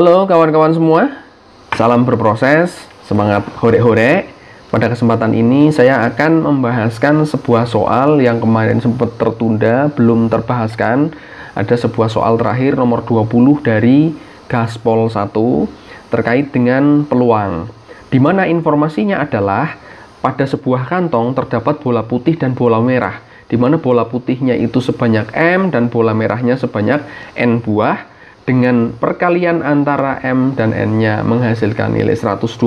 Halo kawan-kawan semua, salam berproses, semangat hore-hore. Pada kesempatan ini saya akan membahaskan sebuah soal yang kemarin sempat tertunda, belum terbahaskan. Ada sebuah soal terakhir nomor 20 dari Gaspol 1 terkait dengan peluang, di mana informasinya adalah pada sebuah kantong terdapat bola putih dan bola merah, di mana bola putihnya itu sebanyak M dan bola merahnya sebanyak N buah, dengan perkalian antara M dan N-nya menghasilkan nilai 120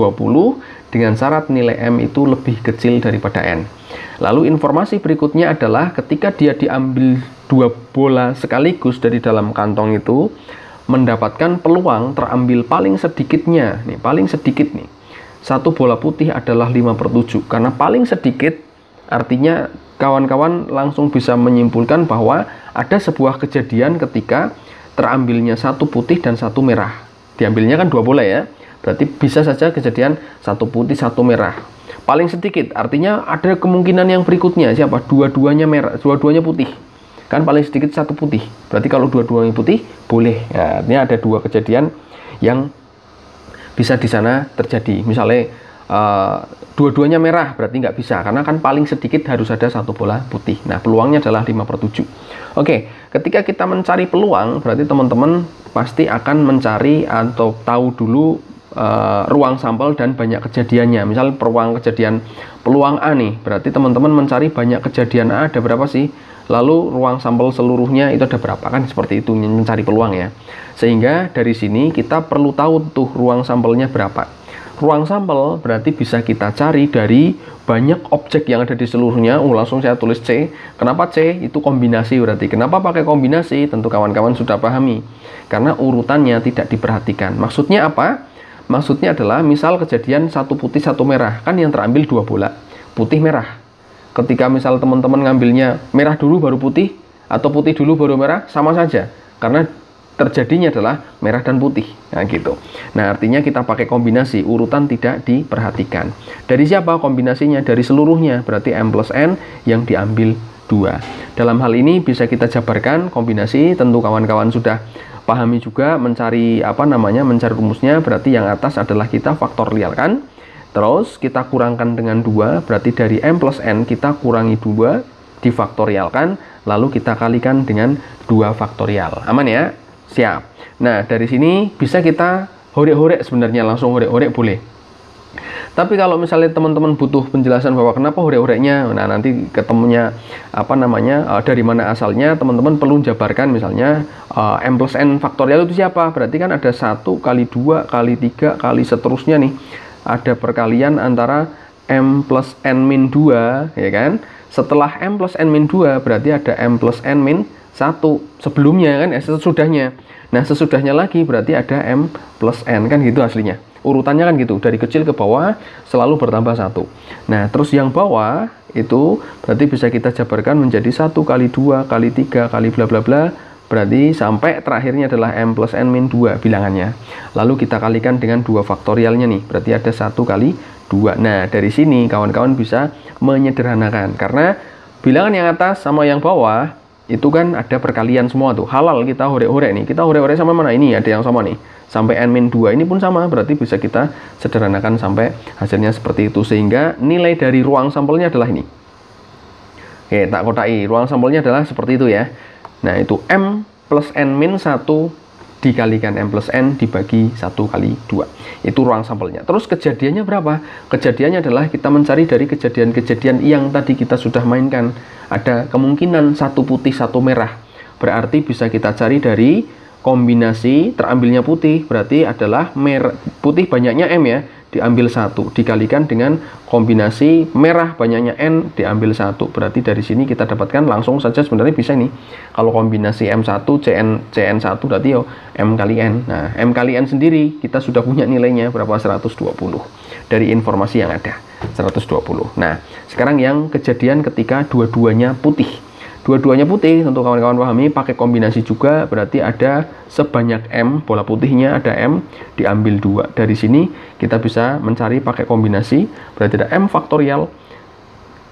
dengan syarat nilai M itu lebih kecil daripada N. Lalu informasi berikutnya adalah ketika dia diambil dua bola sekaligus dari dalam kantong itu, mendapatkan peluang terambil paling sedikitnya, nih paling sedikit nih. Satu bola putih adalah 5/7, karena paling sedikit artinya kawan-kawan langsung bisa menyimpulkan bahwa ada sebuah kejadian ketika terambilnya satu putih dan satu merah. Diambilnya kan dua bola ya, berarti bisa saja kejadian satu putih satu merah. Paling sedikit artinya ada kemungkinan yang berikutnya, siapa? Dua-duanya merah, dua-duanya putih. Kan paling sedikit satu putih, berarti kalau dua-duanya putih boleh ya, artinya ada dua kejadian yang bisa di sana terjadi. Misalnya dua-duanya merah berarti nggak bisa, karena kan paling sedikit harus ada satu bola putih. Nah, peluangnya adalah 5/7. Oke, ketika kita mencari peluang, berarti teman-teman pasti akan mencari atau tahu dulu ruang sampel dan banyak kejadiannya. Misal peluang A nih, berarti teman-teman mencari banyak kejadian A ada berapa sih? Lalu ruang sampel seluruhnya itu ada berapa, kan seperti itu mencari peluang ya. Sehingga dari sini kita perlu tahu tuh ruang sampelnya berapa. Ruang sampel berarti bisa kita cari dari banyak objek yang ada di seluruhnya. Langsung saya tulis C. Kenapa C? Itu kombinasi berarti. Kenapa pakai kombinasi? Tentu kawan-kawan sudah pahami. Karena urutannya tidak diperhatikan. Maksudnya apa? Maksudnya adalah misal kejadian satu putih satu merah, kan yang terambil dua bola putih merah. Ketika misal teman-teman ngambilnya merah dulu baru putih, atau putih dulu baru merah, sama saja, karena terjadinya adalah merah dan putih. Nah gitu. Nah artinya kita pakai kombinasi, urutan tidak diperhatikan. Dari siapa kombinasinya? Dari seluruhnya, berarti M plus N yang diambil 2. Dalam hal ini bisa kita jabarkan kombinasi. Tentu kawan-kawan sudah pahami juga mencari mencari rumusnya. Berarti yang atas adalah kita faktorialkan. Terus kita kurangkan dengan 2, berarti dari M plus N kita kurangi 2, difaktorialkan, lalu kita kalikan dengan 2 faktorial. Aman ya? Siap. Nah, dari sini bisa kita horek-horek sebenarnya, langsung horek-horek boleh. Tapi kalau misalnya teman-teman butuh penjelasan bahwa kenapa horek-horeknya, nah nanti ketemunya dari mana asalnya, teman-teman perlu jabarkan misalnya M plus N faktorial itu siapa? Berarti kan ada 1 kali 2 kali 3 kali seterusnya nih. Ada perkalian antara M plus N min 2, ya kan? Setelah M plus N min 2, berarti ada M plus N min 1 sebelumnya kan, sesudahnya. Nah, sesudahnya lagi berarti ada M plus N, kan gitu aslinya. Urutannya kan gitu, dari kecil ke bawah selalu bertambah 1. Nah, terus yang bawah itu berarti bisa kita jabarkan menjadi 1 kali 2 kali 3 kali bla bla bla. Berarti sampai terakhirnya adalah M plus N min 2 bilangannya. Lalu kita kalikan dengan 2 faktorialnya nih. Berarti ada 1 kali 2. Nah, dari sini kawan-kawan bisa menyederhanakan. Karena bilangan yang atas sama yang bawah itu kan ada perkalian semua tuh. Halal kita horek-horek nih. Kita horek-horek sama mana? Ini ada yang sama nih. Sampai N min 2 ini pun sama. Berarti bisa kita sederhanakan sampai hasilnya seperti itu. Sehingga nilai dari ruang sampelnya adalah ini. Oke, tak kotai. Ruang sampelnya adalah seperti itu ya. Nah, itu M plus N min 1 dikalikan M plus N dibagi 1 kali 2. Itu ruang sampelnya. Terus kejadiannya berapa? Kejadiannya adalah kita mencari dari kejadian-kejadian yang tadi kita sudah mainkan. Ada kemungkinan satu putih, satu merah. Berarti bisa kita cari dari kombinasi terambilnya putih. Berarti adalah putih banyaknya M ya, diambil 1 dikalikan dengan kombinasi merah banyaknya N diambil 1. Berarti dari sini kita dapatkan langsung saja sebenarnya bisa nih. Kalau kombinasi M1 CN1 berarti M kali N. Nah, M kali N sendiri kita sudah punya nilainya berapa? 120 dari informasi yang ada. 120. Nah, sekarang yang kejadian ketika dua-duanya putih. Dua-duanya putih, tentu kawan-kawan pahami, pakai kombinasi juga, berarti ada sebanyak M, bola putihnya ada M, diambil 2. Dari sini kita bisa mencari pakai kombinasi, berarti ada M faktorial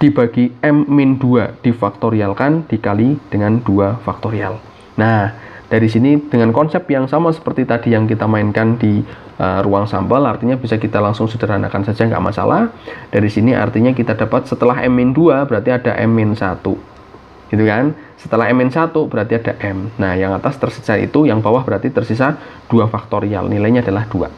dibagi M min 2 difaktorialkan dikali dengan 2 faktorial. Nah, dari sini dengan konsep yang sama seperti tadi yang kita mainkan di ruang sampel, artinya bisa kita langsung sederhanakan saja, nggak masalah. Dari sini artinya kita dapat setelah M-2 berarti ada M-1, gitu kan. Setelah M-1 berarti ada M. Nah, yang atas tersisa itu, yang bawah berarti tersisa 2 faktorial, nilainya adalah 2.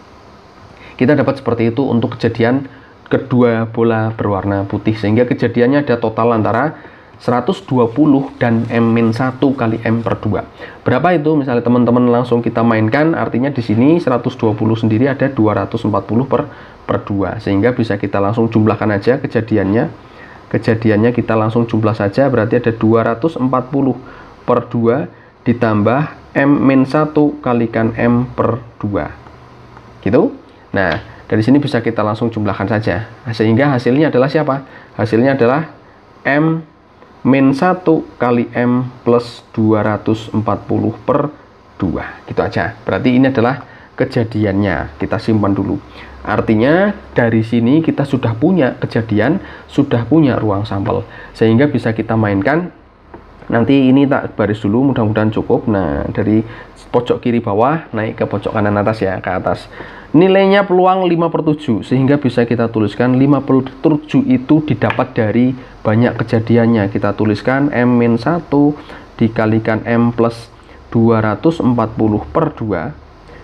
Kita dapat seperti itu untuk kejadian kedua bola berwarna putih, sehingga kejadiannya ada total antara 120 dan M-1 kali M per 2. Berapa itu? Misalnya teman-teman langsung kita mainkan, artinya di sini 120 sendiri ada 240 per 2. Sehingga bisa kita langsung jumlahkan aja kejadiannya. Kejadiannya kita langsung jumlah saja, berarti ada 240 per 2 ditambah M-1 kalikan M per 2. Gitu? Nah, dari sini bisa kita langsung jumlahkan saja. Sehingga hasilnya adalah siapa? Hasilnya adalah M-1 kali M plus 240 per 2. Gitu aja. Berarti ini adalah kejadiannya. Kita simpan dulu. Artinya dari sini kita sudah punya kejadian, sudah punya ruang sampel. Sehingga bisa kita mainkan. Nanti ini tak baris dulu, mudah-mudahan cukup. Nah, dari pojok kiri bawah naik ke pojok kanan atas ya, ke atas. Nilainya peluang 5/7, sehingga bisa kita tuliskan 5/7 itu didapat dari banyak kejadiannya. Kita tuliskan M-1 dikalikan M plus 240 per 2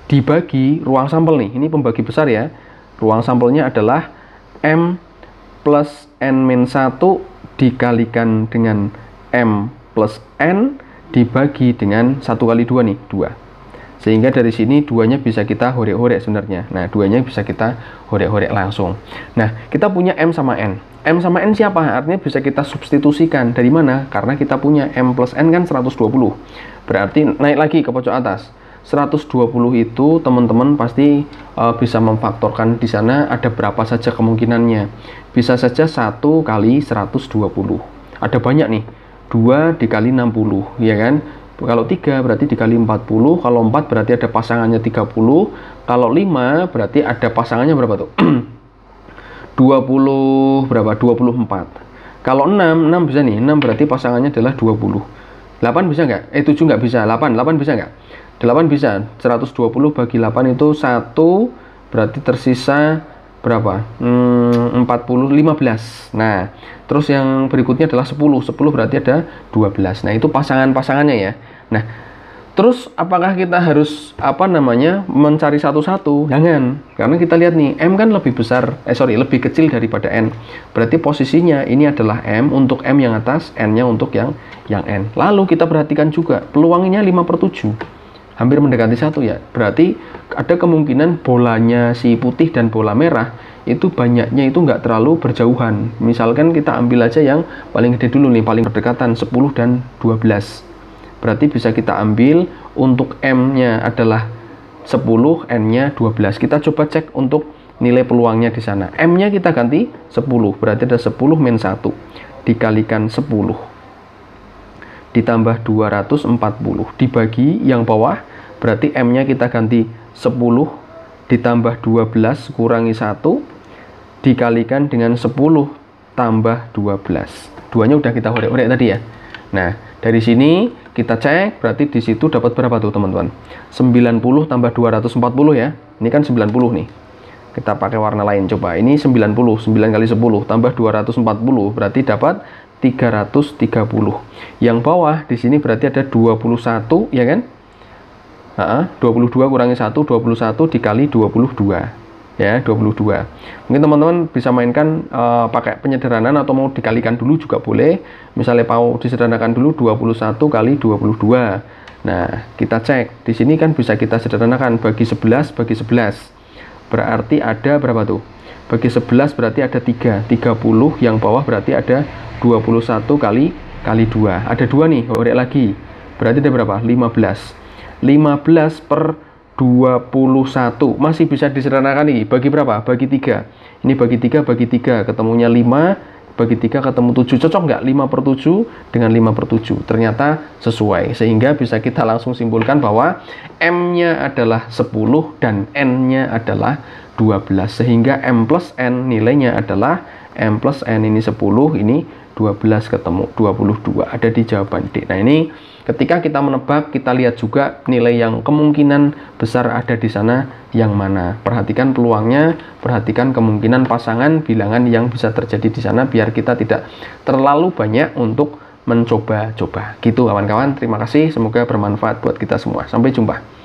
dibagi ruang sampel nih. Ini pembagi besar ya. Ruang sampelnya adalah M plus N-1 dikalikan dengan M plus N dibagi dengan 1 kali 2 nih, 2. Sehingga dari sini 2-nya bisa kita horek-horek sebenarnya. Nah, 2-nya bisa kita horek-horek langsung. Nah, kita punya M sama N. M sama N siapa? Artinya bisa kita substitusikan. Dari mana? Karena kita punya M plus N kan 120. Berarti naik lagi ke pojok atas. 120 itu teman-teman pasti bisa memfaktorkan di sana ada berapa saja kemungkinannya. Bisa saja 1 kali 120. Ada banyak nih. 2 dikali 60, ya kan? Kalau 3 berarti dikali 40, kalau 4 berarti ada pasangannya 30, kalau 5 berarti ada pasangannya berapa tuh? 20 berapa? 24. Kalau 6 bisa nih, 6 berarti pasangannya adalah 20. 8 bisa nggak? 7 nggak bisa, 8 bisa nggak? 8 bisa, 120 bagi 8 itu 1, berarti tersisa berapa? 40, 15. Nah, terus yang berikutnya adalah 10 berarti ada 12. Nah, itu pasangan-pasangannya ya. Nah, terus apakah kita harus mencari satu-satu? Jangan, karena kita lihat nih, M kan lebih besar, lebih kecil daripada N. Berarti posisinya ini adalah M untuk M yang atas, N-nya untuk yang N. Lalu kita perhatikan juga peluangnya 5/7. Hampir mendekati 1 ya. Berarti ada kemungkinan bolanya si putih dan bola merah itu banyaknya itu nggak terlalu berjauhan. Misalkan kita ambil aja yang paling gede dulu nih, paling berdekatan 10 dan 12. Berarti bisa kita ambil untuk M-nya adalah 10, N-nya 12. Kita coba cek untuk nilai peluangnya di sana. M-nya kita ganti 10, berarti ada 10 min 1 dikalikan 10 ditambah 240 dibagi yang bawah, berarti M-nya kita ganti 10 ditambah 12 kurangi 1 dikalikan dengan 10 tambah 12. 2-nya udah kita horek-horek tadi ya. Nah, dari sini kita cek, berarti di situ dapat berapa tuh teman-teman? 90 tambah 240 ya. Ini kan 90 nih. Kita pakai warna lain coba. Ini 90, 9 kali 10 tambah 240 berarti dapat 330. Yang bawah di sini berarti ada 21 ya kan? 22 kurangi 1, 21 dikali 22 ya, 22. Mungkin teman-teman bisa mainkan pakai penyederhanaan atau mau dikalikan dulu juga boleh. Misalnya mau disederhanakan dulu 21 kali 22. Nah, kita cek. Di sini kan bisa kita sederhanakan bagi 11 bagi 11. Berarti ada berapa tuh? Bagi 11 berarti ada 3. 30 yang bawah berarti ada 21 kali 2. Ada 2 nih, horek lagi. Berarti ada berapa? 15. 15 per 21 masih bisa disederhanakan nih. Bagi berapa? Bagi 3. Ini bagi 3 bagi 3 ketemunya 5, bagi 3 ketemu 7. Cocok nggak 5/7 dengan 5/7? Ternyata sesuai, sehingga bisa kita langsung simpulkan bahwa M-nya adalah 10 dan N-nya adalah 12, sehingga M plus N nilainya adalah M plus N ini 10, ini 12 ketemu 22, ada di jawaban D. Nah, ini ketika kita menebak, kita lihat juga nilai yang kemungkinan besar ada di sana yang mana. Perhatikan peluangnya, perhatikan kemungkinan pasangan bilangan yang bisa terjadi di sana, biar kita tidak terlalu banyak untuk mencoba-coba. Gitu kawan-kawan, terima kasih, semoga bermanfaat buat kita semua. Sampai jumpa.